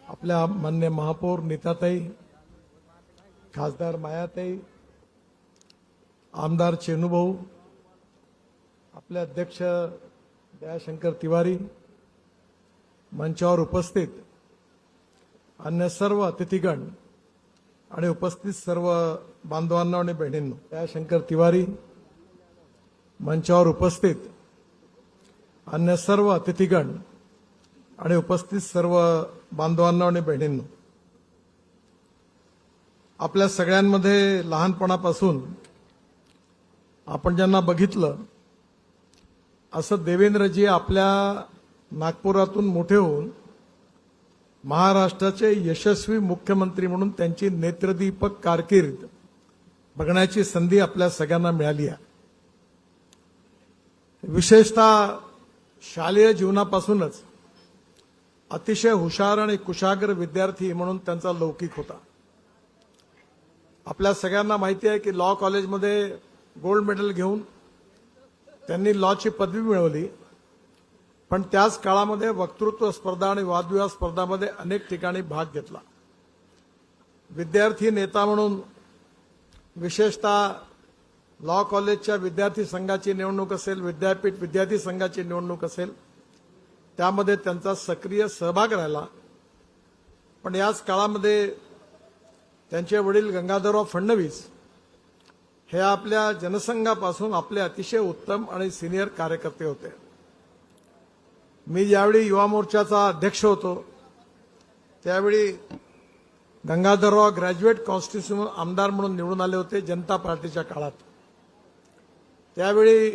आपल्या मान्य महापौर नीताताई, खासदार मायाताई, आमदार चेनूभाऊ, आपले अध्यक्ष दयाशंकर तिवारी, मंचावर उपस्थित अन्य सर्व अतिथीगण आणि उपस्थित सर्व बांधवांना आणि बहिणींनो, दयाशंकर तिवारी, मंचावर उपस्थित अन्य सर्व अतिथीगण आणि उपस्थित सर्व बांधवांना आणि बहिणींनो, आपल्या सगळ्यांमध्ये लहानपणापासून आपण ज्यांना बघितलं असं देवेंद्रजी आपल्या नागपुरातून मोठे होऊन महाराष्ट्राचे यशस्वी मुख्यमंत्री म्हणून त्यांची नेत्रदीपक कारकीर्द बघण्याची संधी आपल्या सगळ्यांना मिळाली आहे। विशेषतः शालेय जीवनापासूनच अतिशय हुशार आणि कुशाग्र विद्यार्थी म्हणून त्यांचा लौकिक होता। आपल्या सगळ्यांना माहिती आहे की लॉ कॉलेजमध्ये गोल्ड मेडल घेऊन त्यांनी लॉची पदवी मिळवली, पण त्याच काळामध्ये वक्तृत्व स्पर्धा आणि वादविवाद स्पर्धांमध्ये अनेक ठिकाणी भाग घेतला। विद्यार्थी नेता म्हणून विशेषतः लॉ कॉलेजच्या विद्यार्थी संघाची निवडणूक असेल, विद्यापीठ विद्यार्थी संघाची निवडणूक असेल, त्यामध्ये त्यांचा सक्रिय सहभाग राहिला। पण याच काळामध्ये त्यांचे वडील गंगाधरराव फडणवीस हे आपल्या जनसंघापासून आपले अतिशय उत्तम आणि सिनियर कार्यकर्ते होते। मी ज्यावेळी युवा मोर्चाचा अध्यक्ष होतो त्यावेळी गंगाधरराव ग्रॅज्युएट कॉन्स्टिट्युशन आमदार म्हणून निवडून आले होते जनता पार्टीच्या काळात। त्यावेळी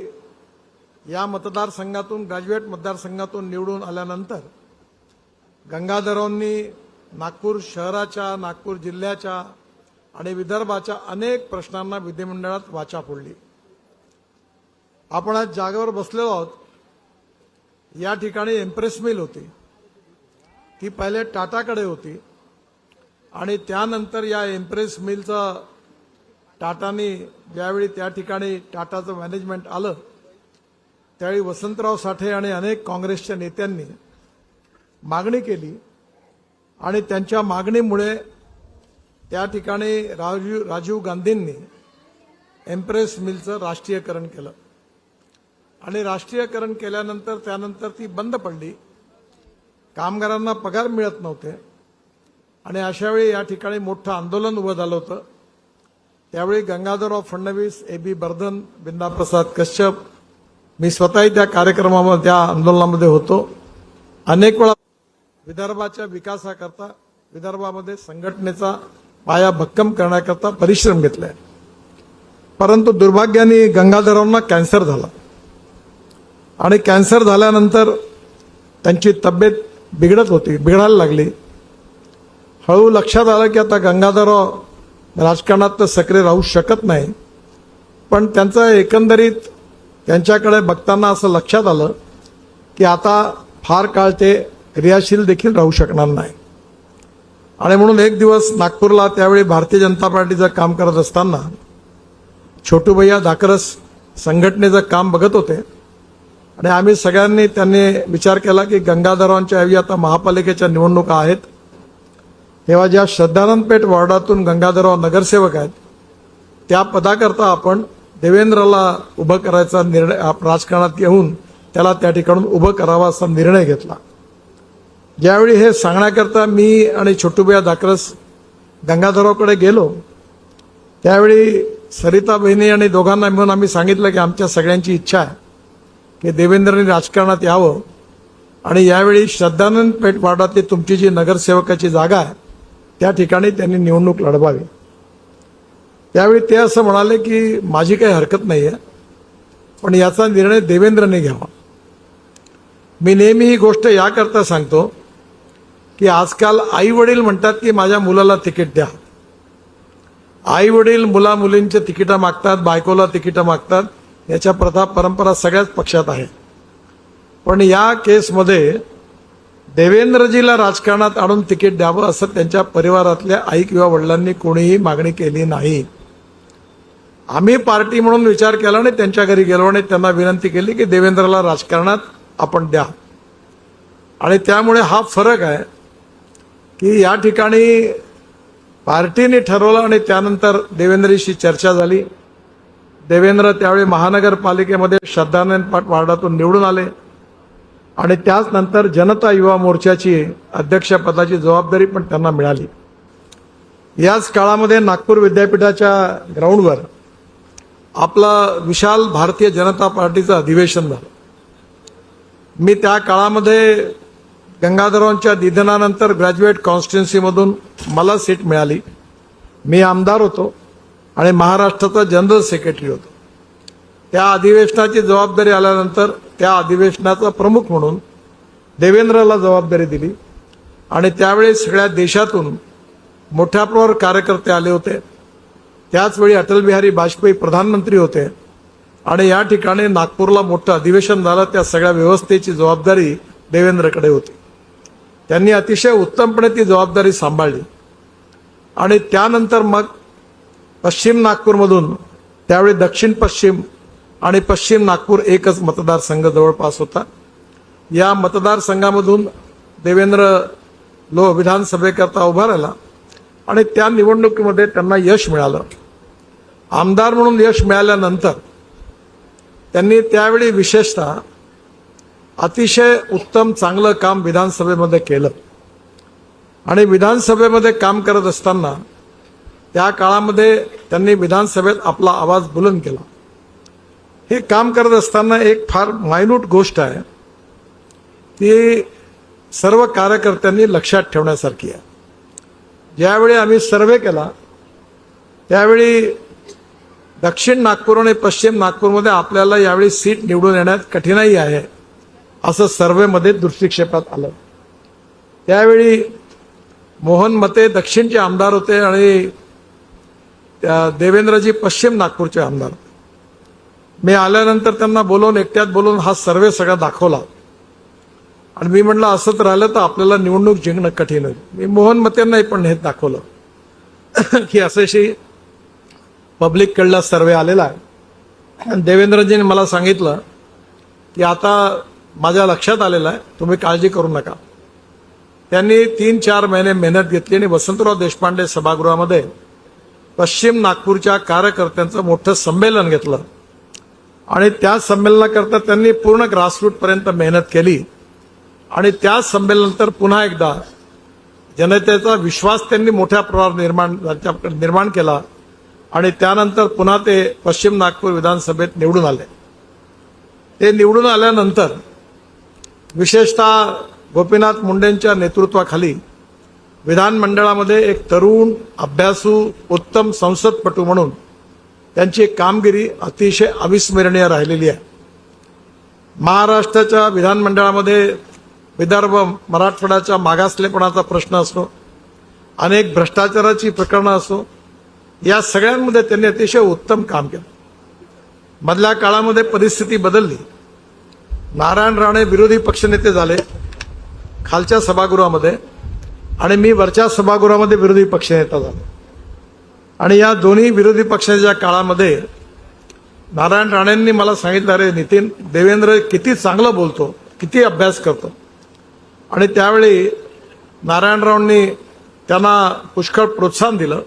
या मतदारसंघातून ग्रॅज्युएट मतदारसंघातून निवडून आल्यानंतर गंगाधररावांनी नागपूर शहराच्या, नागपूर जिल्ह्याच्या आणि विदर्भाच्या अनेक प्रश्नांना विधिमंडळात वाचा फोडली। आपण आज जागेवर बसलेलो आहोत। या ठिकाणी एम्प्रेस मिल होती, ती पहिले टाटाकडे होती आणि त्यानंतर या एम्प्रेस मिलचं टाटानी ज्यावेळी त्या ठिकाणी टाटाचं मॅनेजमेंट आलं त्यावेळी वसंतराव साठे आणि अनेक काँग्रेसच्या नेत्यांनी मागणी केली आणि त्यांच्या मागणीमुळे त्या ठिकाणी राजीव गांधींनी एम्प्रेस मिलचं राष्ट्रीयकरण केलं आणि राष्ट्रीयकरण केल्यानंतर त्यानंतर ती बंद पडली। कामगारांना पगार मिळत नव्हते आणि अशावेळी या ठिकाणी मोठं आंदोलन उभं झालं होतं। त्यावेळी गंगाधरराव फडणवीस, ए.बी. बर्धन, बिंदाप्रसाद कश्यप, मी स्वतःही त्या कार्यक्रमामध्ये, त्या आंदोलनामध्ये होतो। अनेक वेळा विदर्भाच्या विकासाकरता, विदर्भामध्ये संघटनेचा पाया भक्कम करण्याकरता परिश्रम घेतले, परंतु दुर्भाग्याने गंगाधररावांना कॅन्सर झाला आणि कॅन्सर झाल्यानंतर त्यांची तब्येत बिघडायला लागली। हळू लक्षात आलं की आता गंगाधरराव राजकारणात तर सक्रिय राहू शकत नाही, पण त्यांचं एकंदरीत त्यांच्याकडे बघताना असं लक्षात आलं की आता फार काळ ते क्रियाशील देखील राहू शकणार नाही। आणि म्हणून एक दिवस नागपूरला त्यावेळी भारतीय जनता पार्टीचं काम करत असताना छोटूभैया धाकरस संघटनेचं काम बघत होते आणि आम्ही सगळ्यांनी त्यांनी विचार केला की गंगाधररावांच्या ऐवजी आता महापालिकेच्या निवडणुका आहेत, तेव्हा ज्या श्रद्धानंद पेठ वॉर्डातून गंगाधरराव नगरसेवक आहेत त्या पदाकरता आपण देवेंद्रला उभं करायचा निर्णय राजकारणात येऊन त्याला त्या ठिकाणून उभं करावा असा निर्णय घेतला। ज्यावेळी हे सांगण्याकरता मी आणि छोटूभैया धाकरस गंगाधररावकडे गेलो त्यावेळी सरिता बहिणी आणि दोघांना मिळून आम्ही सांगितलं की आमच्या सगळ्यांची इच्छा आहे की देवेंद्रनी राजकारणात यावं आणि यावेळी श्रद्धानंद पेठ वार्डातली तुमची जी नगरसेवकाची जागा आहे त्या ठिकाणी त्यांनी निवडणूक लढवावी। त्यावेळी ते असं म्हणाले की माझी काही हरकत नाही आहे, पण याचा निर्णय देवेंद्रने घ्यावा। मी नेहमी ही गोष्ट याकरता सांगतो की आजकाल आई वडील म्हणतात की माझ्या मुलाला तिकीट द्या। आई वडील मुला मुलींचे तिकीटं मागतात, बायकोला तिकीटं मागतात, याच्या प्रथा परंपरा सगळ्याच पक्षात आहे। पण या केसमध्ये देवेंद्रजीला राजकारणात आणून तिकीट द्यावं असं त्यांच्या परिवारातल्या आई किंवा वडिलांनी कोणीही मागणी केली नाही। आम्ही पार्टी म्हणून विचार केला आणि त्यांच्या घरी गेलो आणि त्यांना विनंती केली की देवेंद्रला राजकारणात आपण द्या। आणि त्यामुळे हा फरक आहे की या ठिकाणी पार्टीने ठरवलं आणि त्यानंतर देवेंद्रशी चर्चा झाली. देवेंद्र त्यावेळी महानगरपालिकेमध्ये श्रद्धानंद वार्डातून निवडून आले आणि त्याच नंतर जनता युवा मोर्चाची अध्यक्षपदाची जबाबदारी पण त्यांना मिळाली. याच काळामध्ये नागपूर विद्यापीठाच्या ग्राउंडवर आपलं विशाल भारतीय जनता पार्टीचं अधिवेशन झालं. मी त्या काळामध्ये गंगाधरांच्या निधनानंतर ग्रॅज्युएट कॉन्स्टिट्युन्सीमधून मला सीट मिळाली. मी आमदार होतो आणि महाराष्ट्राचा जनरल सेक्रेटरी होतो. त्या अधिवेशनाची जबाबदारी आल्यानंतर त्या अधिवेशनाचा प्रमुख म्हणून देवेंद्रला जबाबदारी दिली आणि त्यावेळी सगळ्या देशातून मोठ्या प्रमाणावर कार्यकर्ते आले होते. त्याचवेळी अटल बिहारी वाजपेयी प्रधानमंत्री होते आणि या ठिकाणी नागपूरला मोठं अधिवेशन झालं. त्या सगळ्या व्यवस्थेची जबाबदारी देवेंद्रकडे होती. त्यांनी अतिशय उत्तमपणे ती जबाबदारी सांभाळली आणि त्यानंतर मग पश्चिम नागपूरमधून त्यावेळी दक्षिण पश्चिम आणि पश्चिम नागपूर एकच मतदारसंघ जवळपास होता. या मतदारसंघामधून देवेंद्र विधानसभेकरता उभा राहिला आणि त्या निवडणुकीमध्ये त्यांना यश मिळालं. आमदार म्हणून यश मिळाल्यानंतर त्यांनी त्यावेळी विशेषतः अतिशय उत्तम चांगलं काम विधानसभेमध्ये केलं आणि विधानसभेमध्ये काम करत असताना त्या काळामध्ये त्यांनी विधानसभेत आपला आवाज बुलंद केला. हे काम करत असताना एक फार मायन्यूट गोष्ट आहे ती सर्व कार्यकर्त्यांनी लक्षात ठेवण्यासारखी आहे. ज्यावेळी आम्ही सर्वे केला त्यावेळी दक्षिण नागपूर आणि पश्चिम नागपूरमध्ये आपल्याला यावेळी सीट निवडून येण्यात कठीणाई आहे असं सर्वेमध्ये दृष्टिक्षेपात आलं. त्यावेळी मोहन मते दक्षिणचे आमदार होते आणि देवेंद्रजी पश्चिम नागपूरचे आमदार. मी आल्यानंतर त्यांना बोलवून एकट्यात बोलवून हा सर्वे सगळा दाखवला आणि मी म्हटलं असंच राहिलं तर आपल्याला निवडणूक जिंकणं कठीण होईल. मी मोहन मतेंनाही पण हे दाखवलं की असेशी पब्लिक कडला सर्वे आलेला आहे. देवेंद्रजीने मला सांगितलं की आता माझ्या लक्षात आलेलं आहे, तुम्ही काळजी करू नका. त्यांनी 3-4 महिने मेहनत घेतली आणि वसंतराव देशपांडे सभागृहामध्ये पश्चिम नागपूरच्या कार्यकर्त्यांचं मोठं संमेलन घेतलं आणि त्या संमेलनाकरता त्यांनी पूर्ण ग्रासरूटपर्यंत मेहनत केली आणि त्या संमेलनानंतर पुन्हा एकदा जनतेचा विश्वास त्यांनी मोठ्या प्रमाणावर निर्माण केला आणि त्यानंतर पुन्हा ते पश्चिम नागपूर विधानसभेत निवडून आले. ते निवडून आल्यानंतर विशेषतः गोपीनाथ मुंडेंच्या नेतृत्वाखाली विधानमंडळामध्ये एक तरुण अभ्यासू उत्तम संसदपटू म्हणून त्यांची कामगिरी अतिशय अविस्मरणीय राहिलेली आहे. महाराष्ट्राच्या विधानमंडळामध्ये विदर्भ मराठवाड्याच्या मागासलेपणाचा प्रश्न असो, अनेक भ्रष्टाचाराची प्रकरणं असो, या सगळ्यांमध्ये त्यांनी अतिशय उत्तम काम केलं. मधल्या काळामध्ये परिस्थिती बदलली. नारायण राणे विरोधी पक्षनेते झाले खालच्या सभागृहामध्ये आणि मी वरच्या सभागृहामध्ये विरोधी पक्षनेता झालो आणि या दोन्ही विरोधी पक्षाच्या काळामध्ये नारायण राणेंनी मला सांगितलं, अरे नितीन, देवेंद्र किती चांगलं बोलतो, किती अभ्यास करतो. आणि त्यावेळी नारायणरावांनी त्यांना पुष्कळ प्रोत्साहन दिलं.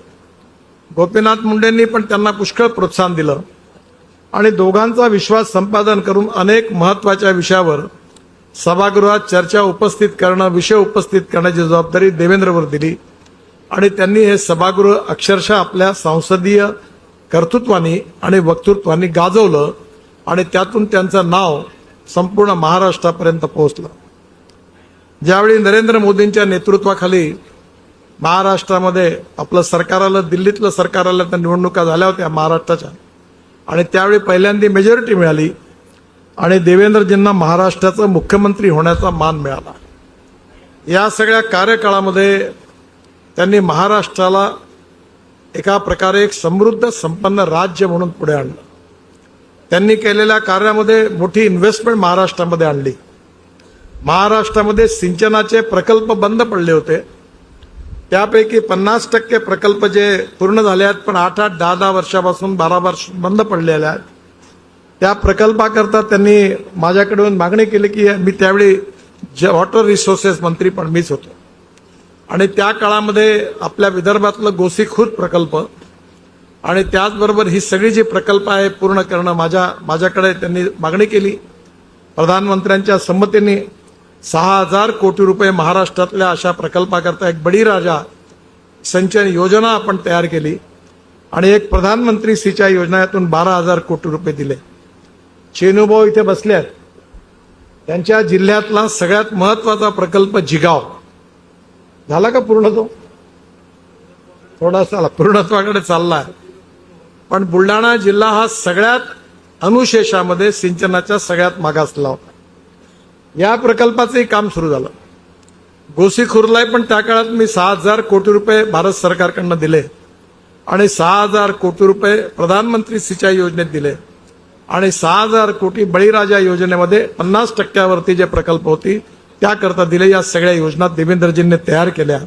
गोपीनाथ मुंडेंनी पण त्यांना पुष्कळ प्रोत्साहन दिलं आणि दोघांचा विश्वास संपादन करून अनेक महत्वाच्या विषयावर सभागृहात चर्चा उपस्थित करणं, विषय उपस्थित करण्याची जबाबदारी देवेंद्रवर दिली आणि त्यांनी हे सभागृह अक्षरशः आपल्या संसदीय कर्तृत्वानी आणि वक्तृत्वानी गाजवलं आणि त्यातून त्यांचं नाव संपूर्ण महाराष्ट्रापर्यंत पोहोचलं. ज्यावेळी नरेंद्र मोदींच्या नेतृत्वाखाली महाराष्ट्रामध्ये आपलं सरकार आलं, दिल्लीतलं सरकार आलं, तर निवडणुका झाल्या होत्या महाराष्ट्राच्या आणि त्यावेळी पहिल्यांदा मेजॉरिटी मिळाली आणि देवेंद्रजींना महाराष्ट्राचा मुख्यमंत्री होण्याचा मान मिळाला. या सगळ्या कार्यकाळामध्ये त्यांनी महाराष्ट्राला एका प्रकारे एक समृद्ध संपन्न राज्य म्हणून पुढे आणलं. त्यांनी केलेल्या कार्यामध्ये मोठी इन्व्हेस्टमेंट महाराष्ट्रामध्ये आणली. महाराष्ट्रामध्ये सिंचनाचे प्रकल्प बंद पडले होते, त्यापैकी 50% प्रकल्प जे पूर्ण झाले आहेत पण 8-8, 10-10 वर्षापासून 12 वर्ष बंद पडलेले आहेत. त्या प्रकल्पाकरता त्यांनी माझ्याकडून मागणी केली की मी त्यावेळी वॉटर रिसोर्सेस मंत्री पण मीच होतो आणि त्या काळामध्ये आपल्या विदर्भातलं गोसीखुर्द प्रकल्प आणि त्याचबरोबर ही सगळी जी प्रकल्प आहे पूर्ण करणं माझ्याकडे त्यांनी मागणी केली. प्रधानमंत्र्यांच्या संमतीने 6,000 कोटी रुपये महाराष्ट्रातल्या अशा प्रकल्पाकरता एक बळीराजा सिंचन योजना आपण तयार केली आणि एक प्रधानमंत्री सिंचाई योजना यातून 12,000 कोटी रुपये दिले. चेनुभाऊ इथे बसले आहेत. त्यांच्या जिल्ह्यातला सगळ्यात महत्वाचा प्रकल्प जिगाव झाला का पूर्ण? तो थोडासा पूर्णत्वाकडे चाललाय. पण बुलढाणा जिल्हा हा सगळ्यात अनुशेषामध्ये सिंचनाच्या सगळ्यात मागासला होता. या प्रकल्पाचंही काम सुरू झालं. गोसीखुर्दला पण त्या काळात मी 6,000 कोटी रुपये भारत सरकारकडनं दिले आणि 6,000 कोटी रुपये प्रधानमंत्री सिंचाई योजनेत दिले आणि 6,000 कोटी बळीराजा योजनेमध्ये 50% जे प्रकल्प होती त्याकरता दिले. या सगळ्या योजना देवेंद्रजींनी तयार केल्या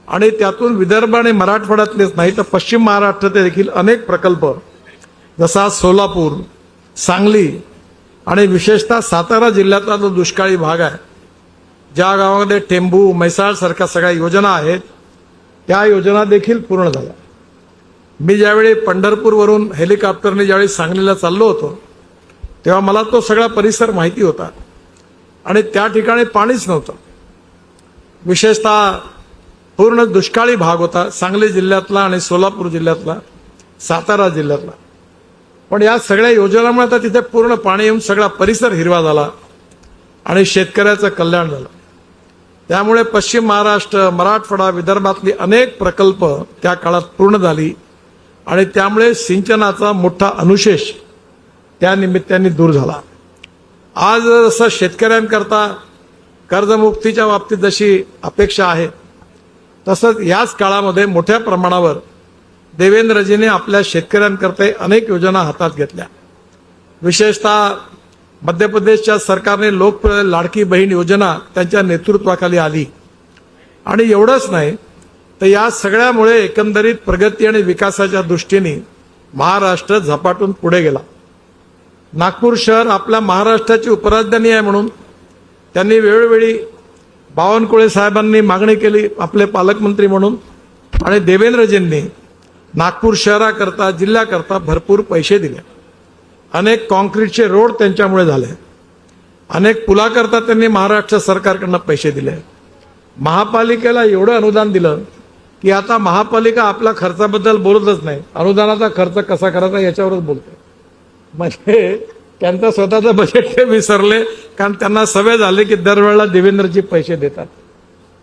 आणि त्यातून विदर्भ आणि मराठवाड्यातलेच नाही तर पश्चिम महाराष्ट्रात देखील अनेक प्रकल्प जसा सोलापूर, सांगली आणि विशेषतः सातारा जिल्ह्यातला जो दुष्काळी भाग आहे, ज्या गावामध्ये टेंभू, म्हैसाळ सारख्या सगळ्या योजना आहेत त्या योजना देखील पूर्ण झाल्या. मी ज्यावेळी पंढरपूरवरून हेलिकॉप्टरने ज्यावेळी सांगलीला चाललो होतो तेव्हा मला तो सगळा परिसर माहिती होता आणि त्या ठिकाणी पाणीच नव्हतं. विशेषतः पूर्ण दुष्काळी भाग होता सांगली जिल्ह्यातला आणि सोलापूर जिल्ह्यातला, सातारा जिल्ह्यातला. पण या सगळ्या योजनांमुळे आता तिथे पूर्ण पाणी येऊन सगळा परिसर हिरवा झाला आणि शेतकऱ्याचं कल्याण झालं. त्यामुळे पश्चिम महाराष्ट्र, मराठवाडा, विदर्भातली अनेक प्रकल्प त्या काळात पूर्ण झाली आणि त्यामुळे सिंचनाचा मोठा अनुशेष त्या निमित्ताने दूर झाला. आज जसं शेतकऱ्यांकरता कर्जमुक्तीच्या बाबतीत जशी अपेक्षा आहे तसंच याच काळामध्ये मोठ्या प्रमाणावर देवेंद्रजीने आपल्या शेतकऱ्यांकरता अनेक योजना हातात घेतल्या. विशेषतः मध्य प्रदेशच्या सरकारने लोकप्रिय लाडकी बहीण योजना त्यांच्या नेतृत्वाखाली आली आणि एवढंच नाही तर या सगळ्यामुळे एकंदरीत प्रगती आणि विकासाच्या दृष्टीने महाराष्ट्र झपाटून पुढे गेला. नागपूर शहर आपल्या महाराष्ट्राची उपराजधानी आहे म्हणून त्यांनी वेळोवेळी बावनकुळे साहेबांनी मागणी केली आपले पालकमंत्री म्हणून आणि देवेंद्रजींनी नागपूर शहराकरता, जिल्ह्याकरता भरपूर पैसे दिले. अनेक कॉन्क्रीटचे रोड त्यांच्यामुळे झाले. अनेक पुलाकरता त्यांनी महाराष्ट्र सरकारकडनं पैसे दिले. महापालिकेला एवढं अनुदान दिलं की आता महापालिका आपल्या खर्चाबद्दल बोलतच नाही, अनुदानाचा खर्च कसा करायचा याच्यावरच बोलते. म्हणजे त्यांचं स्वतःचं बजेट ते विसरले कारण त्यांना सवय झाली की दरवेळेला देवेंद्रजी पैसे देतात.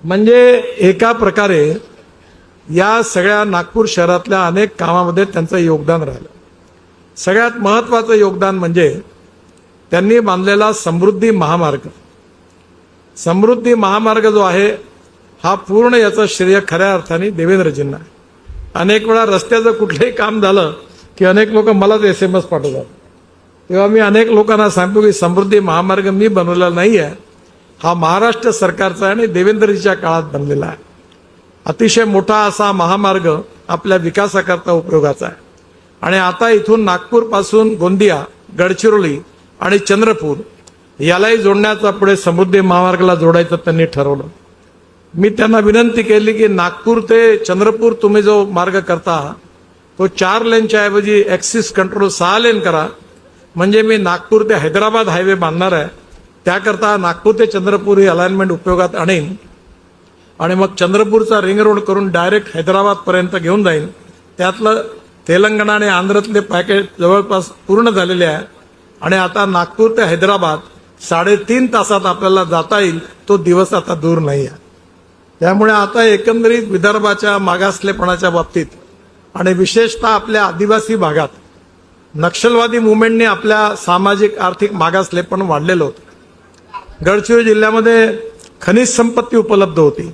म्हणजे एका प्रकारे या सगळ्या नागपूर शहरातल्या अनेक कामामध्ये त्यांचं योगदान राहिलं. सगळ्यात महत्वाचं योगदान म्हणजे त्यांनी बांधलेला समृद्धी महामार्ग. समृद्धी महामार्ग जो आहे हा पूर्ण याचं श्रेय खऱ्या अर्थाने देवेंद्रजींना आहे. अनेक वेळा रस्त्याचं कुठलंही काम झालं की अनेक लोक मलाच SMS पाठवतात. तेव्हा मी अनेक लोकांना सांगतो की समृद्धी महामार्ग मी बनवलेला नाही आहे, हा महाराष्ट्र सरकारचा आहे आणि देवेंद्रजीच्या काळात बनलेला आहे. अतिशय मोठा असा महामार्ग आपल्या विकासाकरता उपयोगाचा आहे आणि आता इथून नागपूरपासून गोंदिया, गडचिरोली आणि चंद्रपूर यालाही जोडण्याचा पुढे समृद्धी महामार्गाला जोडायचं त्यांनी ठरवलं. मी त्यांना विनंती केली की नागपूर ते चंद्रपूर तुम्ही जो मार्ग करता तो 4 लेनच्या ऐवजी ॲक्सिस कंट्रोल 6 लेन करा. म्हणजे मी नागपूर ते हैदराबाद हायवे बांधणार आहे, त्याकरता नागपूर ते चंद्रपूर ही अलाइनमेंट उपयोगात आणेन आणि मग चंद्रपूरचा रिंग रोड करून डायरेक्ट हैदराबादपर्यंत घेऊन जाईन. त्यातलं तेलंगणा आणि आंध्रातले पॅकेज जवळपास पूर्ण झालेले आहे आणि आता नागपूर ते हैदराबाद 3.5 तासात आपल्याला जाता येईल. तो दिवस आता दूर नाही आहे. त्यामुळे आता एकंदरीत विदर्भाच्या मागासलेपणाच्या बाबतीत आणि विशेषतः आपल्या आदिवासी भागात नक्षलवादी मुवमेंटने आपल्या सामाजिक आर्थिक मागासलेपण वाढलेलं होतं. गडचिरोली जिल्ह्यामध्ये खनिज संपत्ती उपलब्ध होती.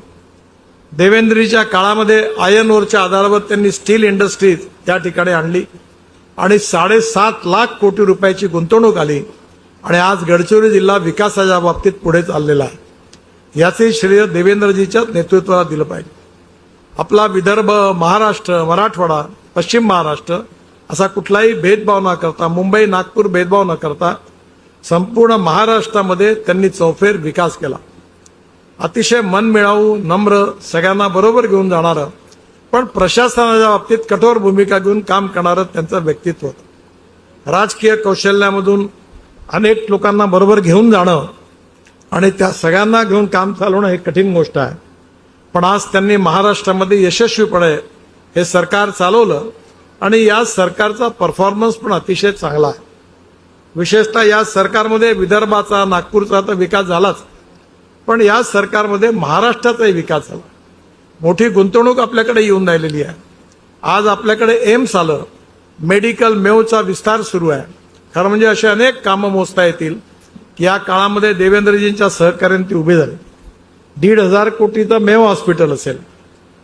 देवेंद्रजीच्या काळामध्ये आयर्न ओरच्या आधारावर त्यांनी स्टील इंडस्ट्रीज त्या ठिकाणी आणली आणि 7.5 लाख कोटी रुपयाची गुंतवणूक आली आणि आज गडचिरोली जिल्हा विकासाच्या बाबतीत पुढे चाललेला आहे. याचे श्रेय देवेंद्रजीच्याच नेतृत्वाला दिलं पाहिजे. आपला विदर्भ, महाराष्ट्र, मराठवाडा, पश्चिम महाराष्ट्र असा कुठलाही भेदभाव न करता, मुंबई नागपूर भेदभाव न करता संपूर्ण महाराष्ट्रामध्ये त्यांनी चौफेर विकास केला. अतिशय मनमिळावू, नम्र, सगळ्यांना बरोबर घेऊन जाणारं, पण प्रशासनाच्या बाबतीत कठोर भूमिका घेऊन काम करणारं त्यांचं व्यक्तित्व होतं. राजकीय कौशल्यामधून अनेक लोकांना बरोबर घेऊन जाणं आणि त्या सगळ्यांना घेऊन काम चालवणं हे कठीण गोष्ट आहे. पण आज त्यांनी महाराष्ट्रामध्ये यशस्वीपणे हे सरकार चालवलं आणि या सरकारचा परफॉर्मन्स पण अतिशय चांगला आहे. विशेषतः या सरकारमध्ये विदर्भाचा, नागपूरचा तर विकास झालाच, पण या सरकारमध्ये महाराष्ट्राचाही विकास झाला. मोठी गुंतवणूक आपल्याकडे येऊन राहिलेली आहे. आज आपल्याकडे एम्स आलं, मेडिकल मेवचा विस्तार सुरू आहे. खरं म्हणजे असे अनेक कामं मोजता येतील की या काळामध्ये देवेंद्रजींच्या सहकार्याने ती उभी झाली. 1,500 कोटीचं मेव हॉस्पिटल असेल,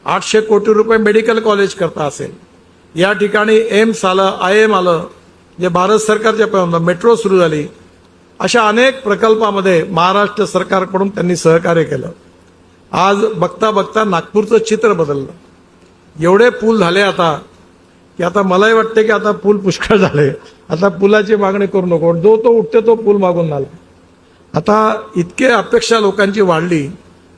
800 कोटी रुपये मेडिकल कॉलेज करता असेल, या ठिकाणी एम्स आलं, IIM आलं, जे भारत सरकारच्या मेट्रो सुरू झाली. अशा अनेक प्रकल्पामध्ये महाराष्ट्र सरकारकडून त्यांनी सहकार्य केलं. आज बघता बघता नागपूरचं चित्र बदललं. एवढे पूल झाले आता की आता मलाही वाटते की आता पूल पुष्कळ झाले, आता पुलाची मागणी करू नको, जो तो उठते तो पूल मागून आला. आता इतके अपेक्षा लोकांची वाढली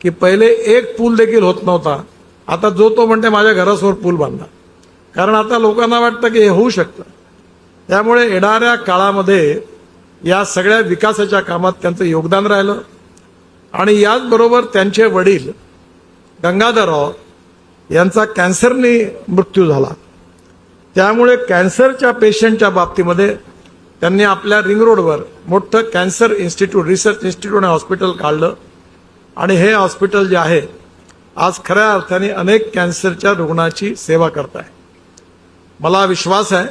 की पहिले एक पूल देखील होत नव्हता, आता जो तो म्हणते माझ्या घरासमोर पूल बांधा, कारण आता लोकांना वाटतं की हे होऊ शकतं. त्यामुळे येणाऱ्या काळामध्ये या सगळ्या विकासाच्या कामात त्यांचं योगदान राहिलं. आणि याचबरोबर त्यांचे वडील गंगाधरराव यांचा कॅन्सरने मृत्यू झाला. त्यामुळे कॅन्सरच्या पेशंटच्या बाबतीमध्ये त्यांनी आपल्या रिंग रोडवर मोठं कॅन्सर इन्स्टिट्यूट, रिसर्च इन्स्टिट्यूट आणि हॉस्पिटल काढलं. आणि हे हॉस्पिटल जे आहे आज खऱ्या अर्थाने अनेक कॅन्सरच्या रुग्णाची सेवा करत आहे. मला विश्वास आहे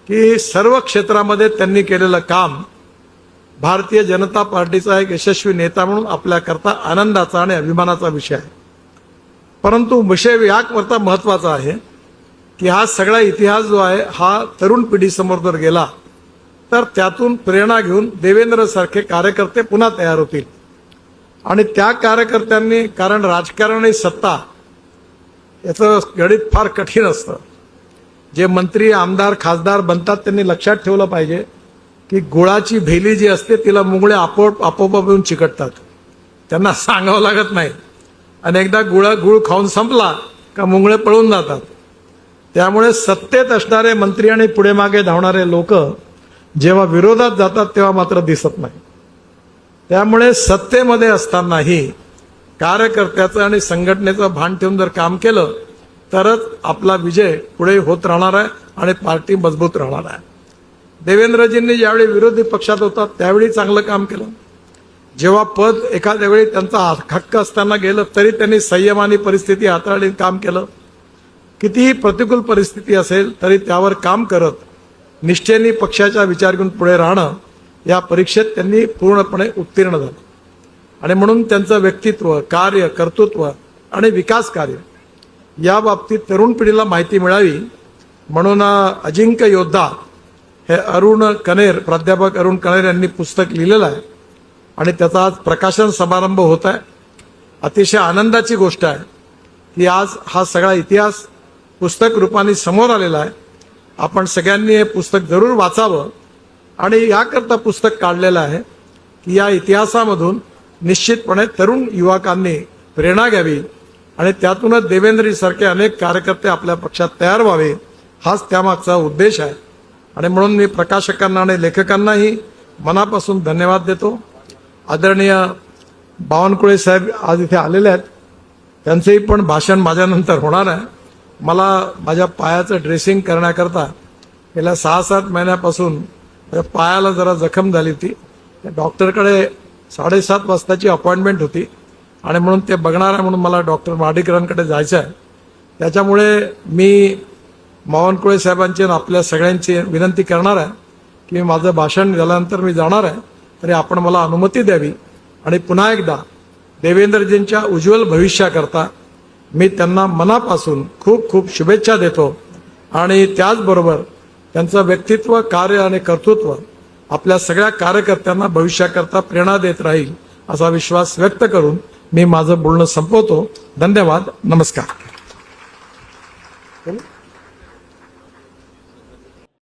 की सर्व क्षेत्रामध्ये त्यांनी केलेलं काम भारतीय जनता पार्टीचा एक यशस्वी नेता म्हणून आपल्याकरता आनंदाचा आणि अभिमानाचा विषय आहे. परंतु विषय याकरता महत्वाचा आहे की हा सगळा इतिहास जो आहे हा तरुण पिढीसमोर जर गेला तर त्यातून प्रेरणा घेऊन देवेंद्र सारखे कार्यकर्ते पुन्हा तयार होतील. आणि त्या कार्यकर्त्यांनी, कारण राजकारण आणि सत्ता याचं गणित फार कठीण असतं. जे मंत्री, आमदार, खासदार बनतात त्यांनी लक्षात ठेवलं पाहिजे की गुळाची भेली जी असते तिला मुंगळे आपोआप येऊन चिकटतात, त्यांना सांगावं लागत नाही. आणि एकदा गुळ खाऊन संपला का मुंगळे पळून जातात. त्यामुळे सत्तेत असणारे मंत्री आणि पुढे मागे धावणारे लोक जेव्हा विरोधात जातात तेव्हा मात्र दिसत नाही. त्यामुळे सत्तेमध्ये असतानाही कार्यकर्त्याचं आणि संघटनेचं भान ठेवून जर काम केलं तरच आपला विजय पुढे होत राहणार आहे आणि पार्टी मजबूत राहणार आहे. देवेंद्रजींनी ज्यावेळी विरोधी पक्षात होता त्यावेळी चांगलं काम केलं. जेव्हा पद एखाद्या वेळी त्यांचा हक्क असताना गेलं तरी त्यांनी संयमाने परिस्थिती हाताळली, काम केलं. कितीही प्रतिकूल परिस्थिती असेल तरी त्यावर काम करत निष्ठेने पक्षाचा विचार घेऊन पुढे राहणं, या परीक्षेत त्यांनी पूर्णपणे उत्तीर्ण झालं. आणि म्हणून त्यांचं व्यक्तित्व, कार्य, कर्तृत्व आणि विकास कार्य या बाबतीत तरुण पिढीला माहिती मिळावी म्हणून अजिंक्य योद्धा हे प्राध्यापक अरुण कनेर यांनी पुस्तक लिहिलेलं आहे आणि त्याचा आज प्रकाशन समारंभ होत आहे. अतिशय आनंदाची गोष्ट आहे की आज हा सगळा इतिहास पुस्तक रूपाने समोर आलेला आहे. आपण सगळ्यांनी हे पुस्तक जरूर वाचावं आणि याकरता पुस्तक काढलेलं आहे की या इतिहासामधून निश्चितपणे तरुण युवकांनी प्रेरणा घ्यावी आणि त्यातूनच देवेंद्रजी सारखे अनेक कार्यकर्ते आपल्या पक्षात तयार व्हावे, हाच त्यामागचा उद्देश आहे. आणि म्हणून मी प्रकाशकांना आणि लेखकांनाही मनापासून धन्यवाद देतो. आदरणीय बावनकुळे साहेब आज इथे आलेले आहेत, त्यांचंही पण भाषण माझ्यानंतर होणार आहे. मला माझ्या पायाचं ड्रेसिंग करण्याकरता गेल्या 6-7 महिन्यापासून माझ्या पायाला जरा जखम झाली होती. डॉक्टरकडे 7:30 वाजताची अपॉइंटमेंट होती आणि म्हणून ते बघणार आहे म्हणून मला डॉक्टर मार्डीकरांकडे जायचं आहे. त्याच्यामुळे मी बावनकुळे साहेबांची आणि आपल्या सगळ्यांची विनंती करणार आहे की माझं भाषण झाल्यानंतर मी जाणार आहे तरी आपण मला अनुमती द्यावी. आणि पुन्हा एकदा देवेंद्रजींच्या उज्ज्वल भविष्याकरता मी त्यांना मनापासून खूप खूप शुभेच्छा देतो. आणि त्याचबरोबर त्यांचं व्यक्तित्व, कार्य आणि कर्तृत्व आपल्या सगळ्या कार्यकर्त्यांना भविष्याकरता प्रेरणा देत राहील असा विश्वास व्यक्त करून मी माझं बोलणं संपवतो. धन्यवाद. नमस्कार.